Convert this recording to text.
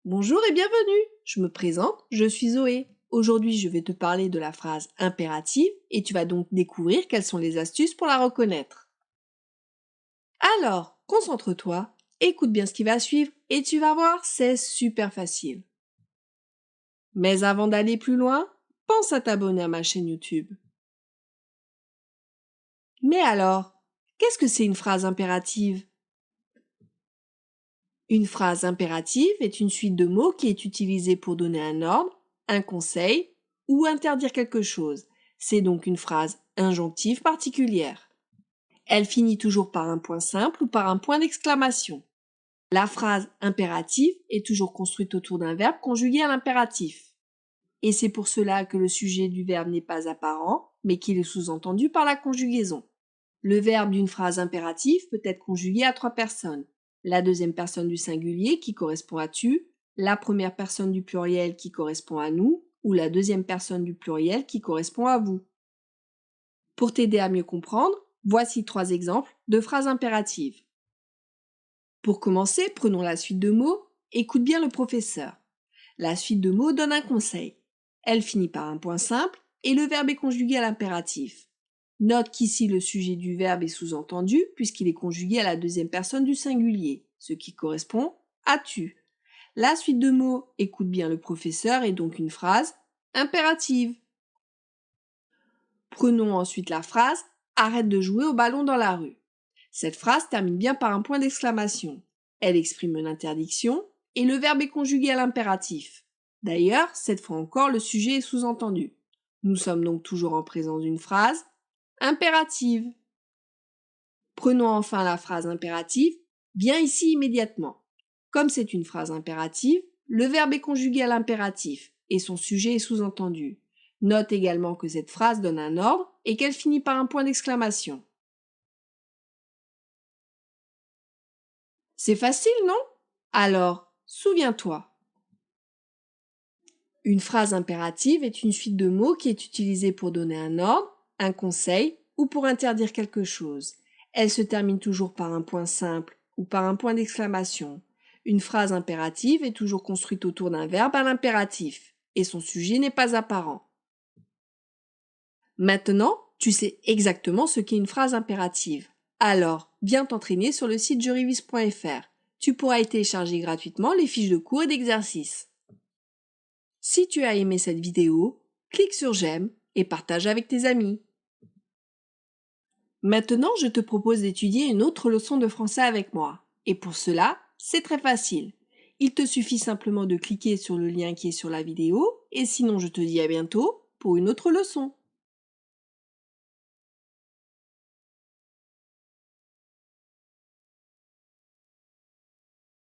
Bonjour et bienvenue. Je me présente, je suis Zoé. Aujourd'hui, je vais te parler de la phrase impérative et tu vas donc découvrir quelles sont les astuces pour la reconnaître. Alors, concentre-toi, écoute bien ce qui va suivre et tu vas voir, c'est super facile. Mais avant d'aller plus loin, pense à t'abonner à ma chaîne YouTube. Mais alors, qu'est-ce que c'est une phrase impérative? Une phrase impérative est une suite de mots qui est utilisée pour donner un ordre, un conseil ou interdire quelque chose. C'est donc une phrase injonctive particulière. Elle finit toujours par un point simple ou par un point d'exclamation. La phrase impérative est toujours construite autour d'un verbe conjugué à l'impératif. Et c'est pour cela que le sujet du verbe n'est pas apparent, mais qu'il est sous-entendu par la conjugaison. Le verbe d'une phrase impérative peut être conjugué à 3 personnes. La deuxième personne du singulier qui correspond à tu, la première personne du pluriel qui correspond à nous, ou la deuxième personne du pluriel qui correspond à vous. Pour t'aider à mieux comprendre, voici 3 exemples de phrases impératives. Pour commencer, prenons la suite de mots. Écoute bien le professeur. La suite de mots donne un conseil. Elle finit par un point simple et le verbe est conjugué à l'impératif. Note qu'ici le sujet du verbe est sous-entendu puisqu'il est conjugué à la deuxième personne du singulier, ce qui correspond à tu. La suite de mots écoute bien le professeur est donc une phrase impérative. Prenons ensuite la phrase arrête de jouer au ballon dans la rue. Cette phrase termine bien par un point d'exclamation. Elle exprime une interdiction et le verbe est conjugué à l'impératif. D'ailleurs, cette fois encore, le sujet est sous-entendu. Nous sommes donc toujours en présence d'une phrase impérative. Prenons enfin la phrase impérative viens ici immédiatement. Comme c'est une phrase impérative, le verbe est conjugué à l'impératif et son sujet est sous-entendu. Note également que cette phrase donne un ordre et qu'elle finit par un point d'exclamation. C'est facile, non? Alors, souviens-toi. Une phrase impérative est une suite de mots qui est utilisée pour donner un ordre, un conseil ou pour interdire quelque chose. Elle se termine toujours par un point simple ou par un point d'exclamation. Une phrase impérative est toujours construite autour d'un verbe à l'impératif et son sujet n'est pas apparent. Maintenant, tu sais exactement ce qu'est une phrase impérative. Alors, viens t'entraîner sur le site jurivis.fr. Tu pourras y télécharger gratuitement les fiches de cours et d'exercices. Si tu as aimé cette vidéo, clique sur j'aime et partage avec tes amis. Maintenant, je te propose d'étudier une autre leçon de français avec moi. Et pour cela, c'est très facile. Il te suffit simplement de cliquer sur le lien qui est sur la vidéo et sinon je te dis à bientôt pour une autre leçon.